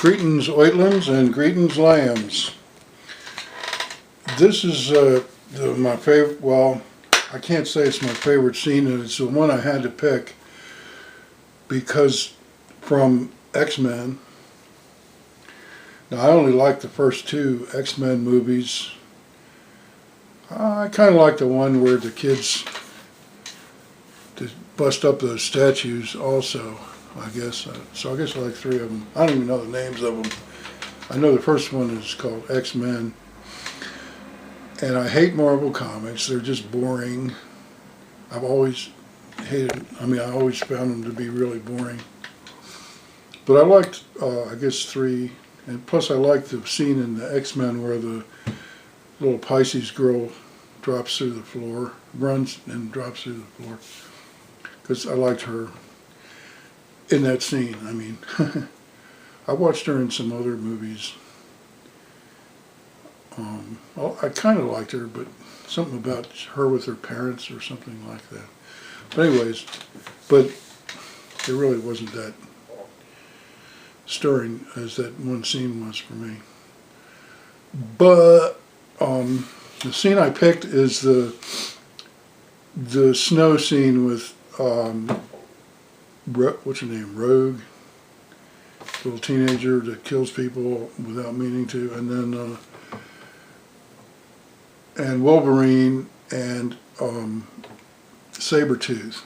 Greetings oitlings and greetings lambs. This is my favorite, well, I can't say it's my favorite scene, and it's the one I had to pick because from X-Men. Now I only like the first two X-Men movies. I kind of like the one where the kids bust up those statues also, I guess. So I guess I like three of them. I don't even know the names of them. I know the first one is called X-Men. And I hate Marvel comics. They're just boring. I've always hated, I always found them to be really boring. But I liked, I guess, three. And plus I liked the scene in the X-Men where the little Pisces girl drops through the floor, runs and drops through the floor. Because I liked her in that scene. I watched her in some other movies. I kind of liked her, but something about her with her parents or something like that. But anyways, but it really wasn't that stirring as that one scene was for me. But the scene I picked is the snow scene with what's her name, Rogue, little teenager that kills people without meaning to, and then and Wolverine and Sabretooth,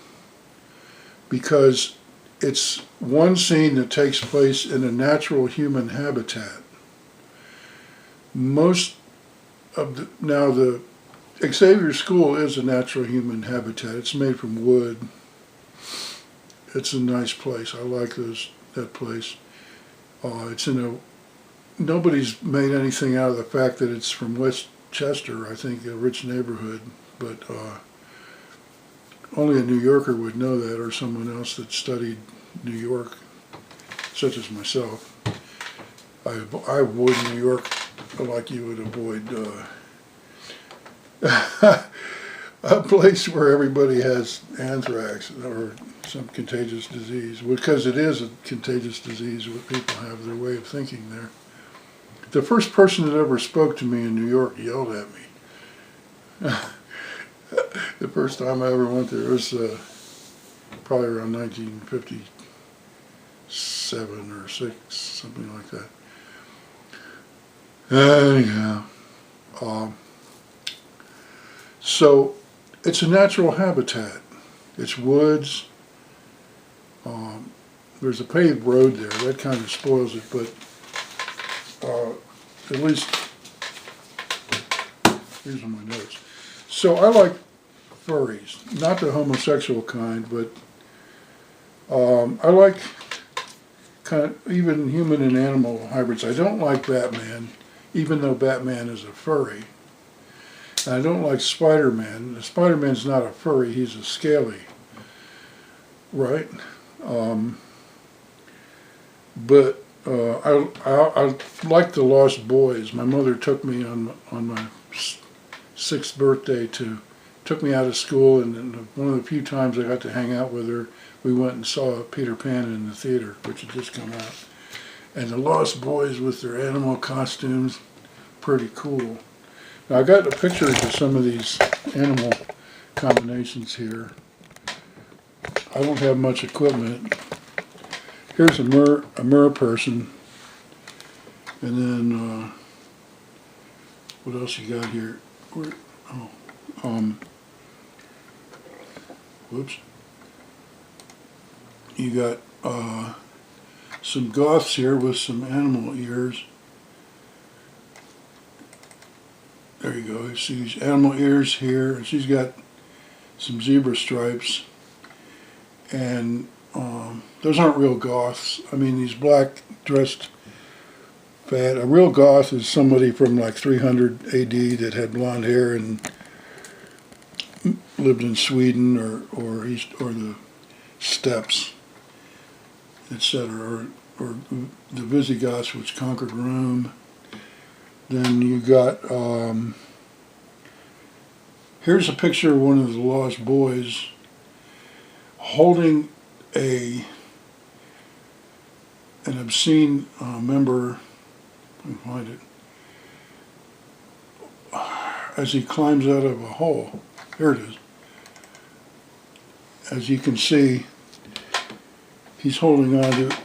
because it's one scene that takes place in a natural human habitat. Most of the Xavier School is a natural human habitat. It's made from wood. It's a nice place. I like that place. It's in a, nobody's made anything out of the fact that it's from Westchester, I think, a rich neighborhood, but only a New Yorker would know that, or someone else that studied New York, such as myself. I avoid New York like you would avoid a place where everybody has anthrax or some contagious disease, because it is a contagious disease. What people have their way of thinking there. The first person that ever spoke to me in New York yelled at me. The first time I ever went there, it was probably around 1957 or 6, something like that. Anyhow, so it's a natural habitat. It's woods. There's a paved road there. That kind of spoils it, but at least, here's my notes. So I like furries, not the homosexual kind, but I like kind of even human and animal hybrids. I don't like Batman, even though Batman is a furry. And I don't like Spider-Man. Spider-Man's not a furry, he's a scaly, right? But I like the Lost Boys. My mother took me on my 6th birthday took me out of school, and one of the few times I got to hang out with her, we went and saw Peter Pan in the theater, which had just come out. And the Lost Boys with their animal costumes, pretty cool. Now I got the pictures of some of these animal combinations here. I don't have much equipment. Here's a mer person, and then what else you got here? Whoops. You got some goths here with some animal ears. There you go. You see these animal ears here, and she's got some zebra stripes. And those aren't real goths. These black dressed fat. A real goth is somebody from like 300 AD that had blonde hair and lived in Sweden or the steppes, etc. Or the Visigoths, which conquered Rome. Then you got, here's a picture of one of the Lost Boys holding a an obscene member, I can find it, as he climbs out of a hole. Here it is. As you can see, he's holding on to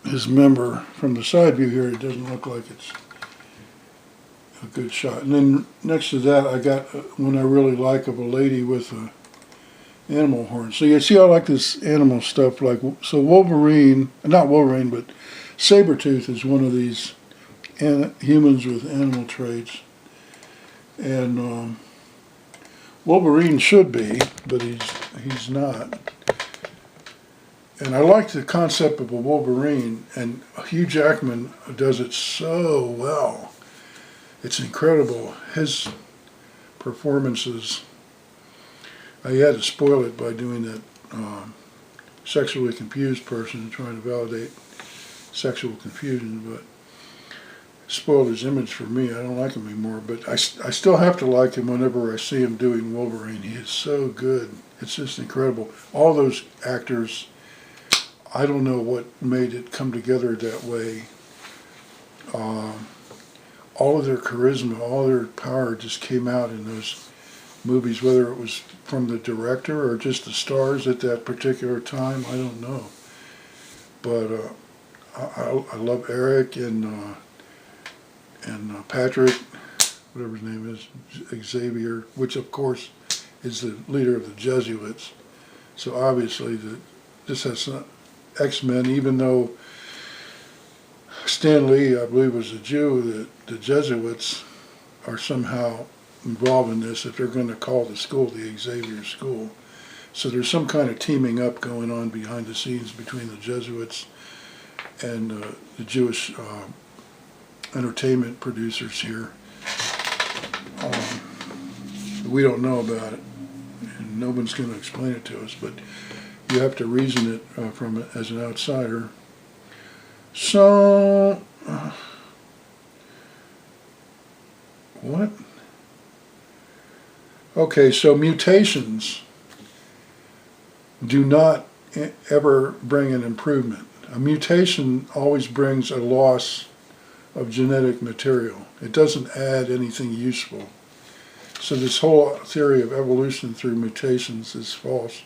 his member. From the side view here, it doesn't look like it's a good shot. And then next to that, I got one I really like of a lady with a animal horn. So you see, I like this animal stuff. Like, so Wolverine, not Wolverine, but Sabretooth is one of these humans with animal traits. And Wolverine should be, but he's not. And I like the concept of a Wolverine, and Huge Ackman does it so well. It's incredible. His performances, I had to spoil it by doing that sexually confused person trying to validate sexual confusion, but spoiled his image for me. I don't like him anymore, but I still have to like him whenever I see him doing Wolverine. He is so good. It's just incredible. All those actors, I don't know what made it come together that way. All of their charisma, all their power just came out in those movies, whether it was from the director or just the stars at that particular time, I don't know. But I love Erik and Patrick, whatever his name is, Xavier, which of course is the leader of the Jesuits. So obviously this has X-Men, even though Stan Lee, I believe, was a Jew, the Jesuits are somehow involved in this if they're going to call the school the Xavier School. So there's some kind of teaming up going on behind the scenes between the Jesuits and the Jewish entertainment producers here. We don't know about it, and no one's going to explain it to us, but you have to reason it from it as an outsider. So, what? Okay, so mutations do not ever bring an improvement. A mutation always brings a loss of genetic material. It doesn't add anything useful. So this whole theory of evolution through mutations is false.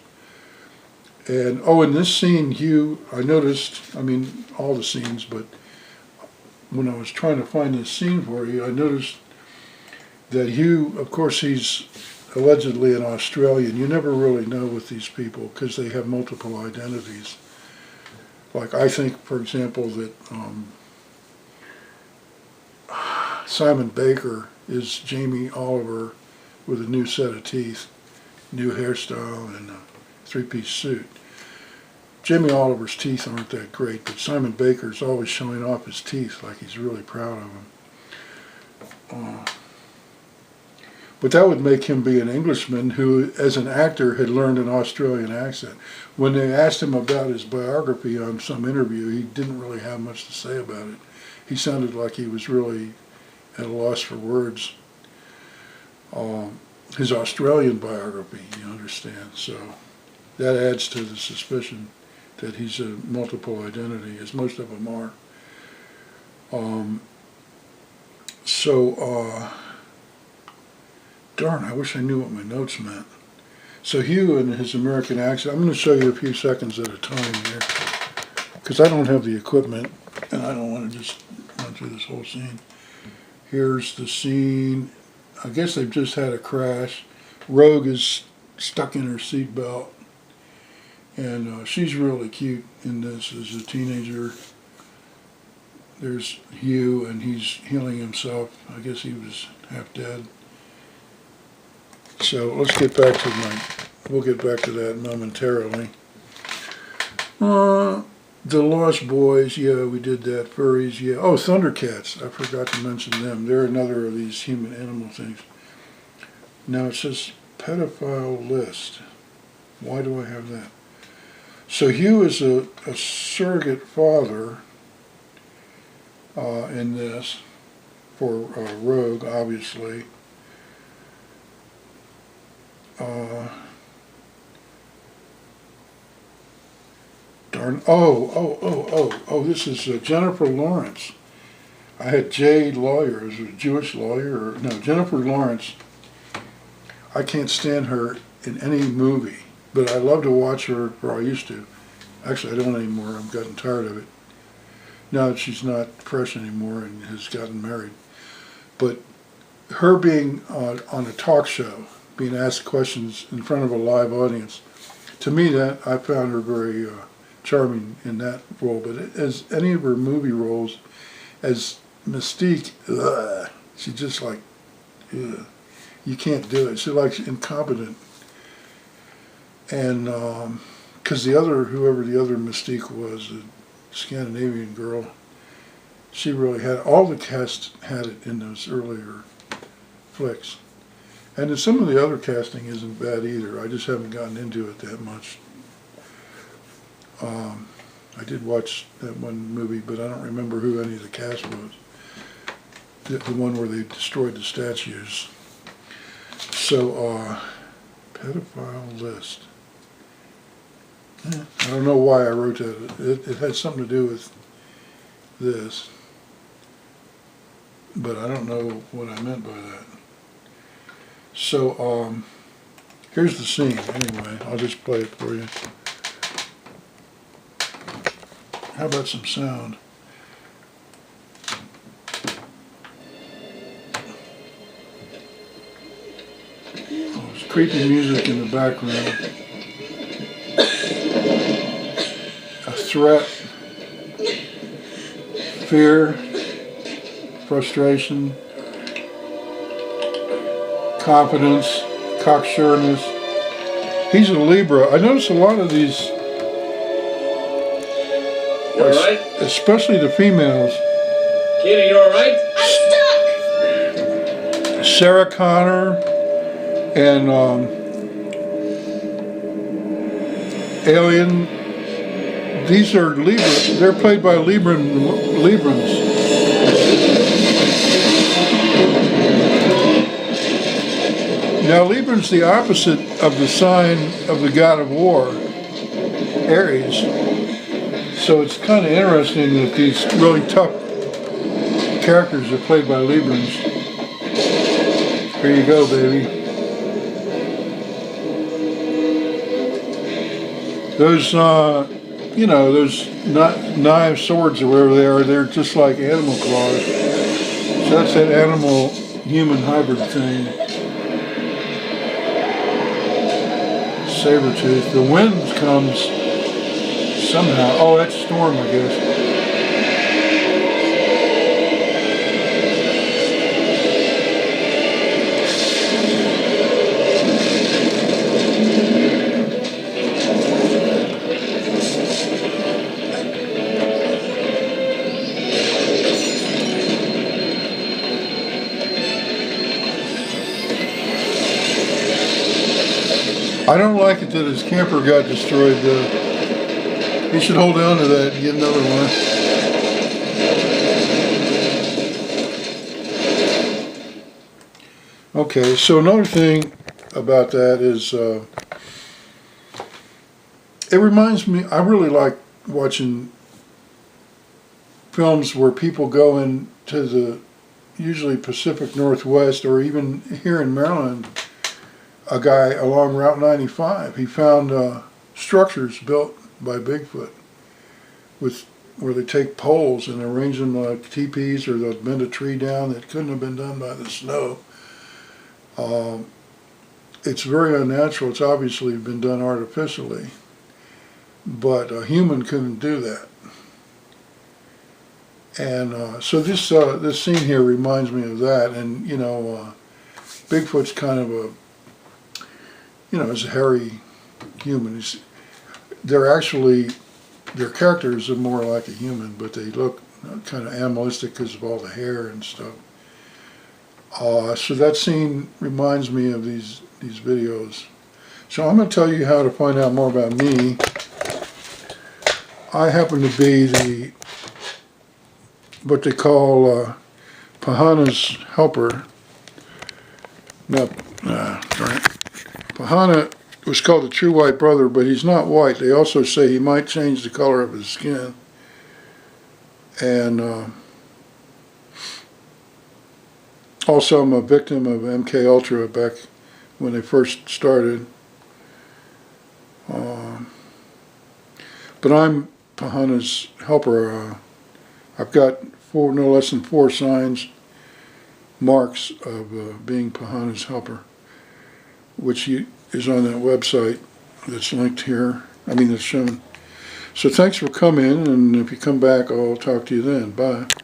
And, oh, in this scene, Hugh, I noticed, I mean, all the scenes, but when I was trying to find this scene for you, I noticed that Hugh, of course, he's allegedly an Australian. You never really know with these people because they have multiple identities. Like, I think, for example, that Simon Baker is Jamie Oliver with a new set of teeth, new hairstyle, and a three-piece suit. Jamie Oliver's teeth aren't that great, but Simon Baker's always showing off his teeth like he's really proud of them. But that would make him be an Englishman who, as an actor, had learned an Australian accent. When they asked him about his biography on some interview, he didn't really have much to say about it. He sounded like he was really at a loss for words. His Australian biography, you understand, so that adds to the suspicion that he's a multiple identity, as most of them are. Darn, I wish I knew what my notes meant. So Hugh and his American accent, I'm going to show you a few seconds at a time here, because I don't have the equipment, and I don't want to just run through this whole scene. Here's the scene. I guess they've just had a crash. Rogue is stuck in her seatbelt, and she's really cute in this as a teenager. There's Hugh, and he's healing himself. I guess he was half dead. So let's get back to we'll get back to that momentarily. The Lost Boys, yeah, we did that. Furries, yeah. Oh, Thundercats, I forgot to mention them. They're another of these human-animal things. Now it says pedophile list. Why do I have that? So Hugh is a surrogate father in this for Rogue, obviously. darn. Oh, this is Jennifer Lawrence. I had Jay Lawyer, is a Jewish lawyer, or no, Jennifer Lawrence. I can't stand her in any movie, but I love to watch her, or I used to. Actually, I don't anymore. I've gotten tired of it. Now that she's not fresh anymore and has gotten married. But her being on a talk show, being asked questions in front of a live audience, to me that I found her very charming in that role. But as any of her movie roles, as Mystique, she just like, you can't do it. She's like incompetent. And because whoever the other Mystique was, a Scandinavian girl, she really had, all the cast had it in those earlier flicks. And some of the other casting isn't bad either. I just haven't gotten into it that much. I did watch that one movie, but I don't remember who any of the cast was. The one where they destroyed the statues. So, pedophile list. I don't know why I wrote that. It had something to do with this. But I don't know what I meant by that. So, here's the scene anyway. I'll just play it for you. How about some sound? Oh, there's creepy music in the background. A threat, fear, frustration, confidence, cocksureness. He's a Libra. I notice a lot of these, you all right? Especially the females. Kitty, you all right? I'm stuck! Sarah Connor and Alien. These are Libra. They're played by Librans. Now Libran's the opposite of the sign of the god of war, Aries. So it's kind of interesting that these really tough characters are played by Librans. Here you go, baby. Those, those knives, swords, or whatever they are, they're just like animal claws. So that's that animal-human hybrid thing. Saber-tooth. The wind comes somehow. Oh, that's storm, I guess. I don't like it that his camper got destroyed, though. He should hold on to that and get another one. Okay, so another thing about that is, it reminds me, I really like watching films where people go into the, usually Pacific Northwest, or even here in Maryland, a guy along Route 95, he found structures built by Bigfoot where they take poles and arrange them like teepees, or they'll bend a tree down that couldn't have been done by the snow. It's very unnatural. It's obviously been done artificially, but a human couldn't do that. And so this scene here reminds me of that. And Bigfoot's kind of a, is a hairy human. Their characters are more like a human, but they look kind of animalistic because of all the hair and stuff. So that scene reminds me of these videos. So I'm going to tell you how to find out more about me. I happen to be what they call Pahana's helper. Pahana was called a true white brother, but he's not white. They also say he might change the color of his skin. And also I'm a victim of MK Ultra back when they first started. But I'm Pahana's helper. I've got no less than 4 signs, marks of being Pahana's helper, which is on that website that's linked here. I mean, that's shown. So thanks for coming, and if you come back, I'll talk to you then. Bye.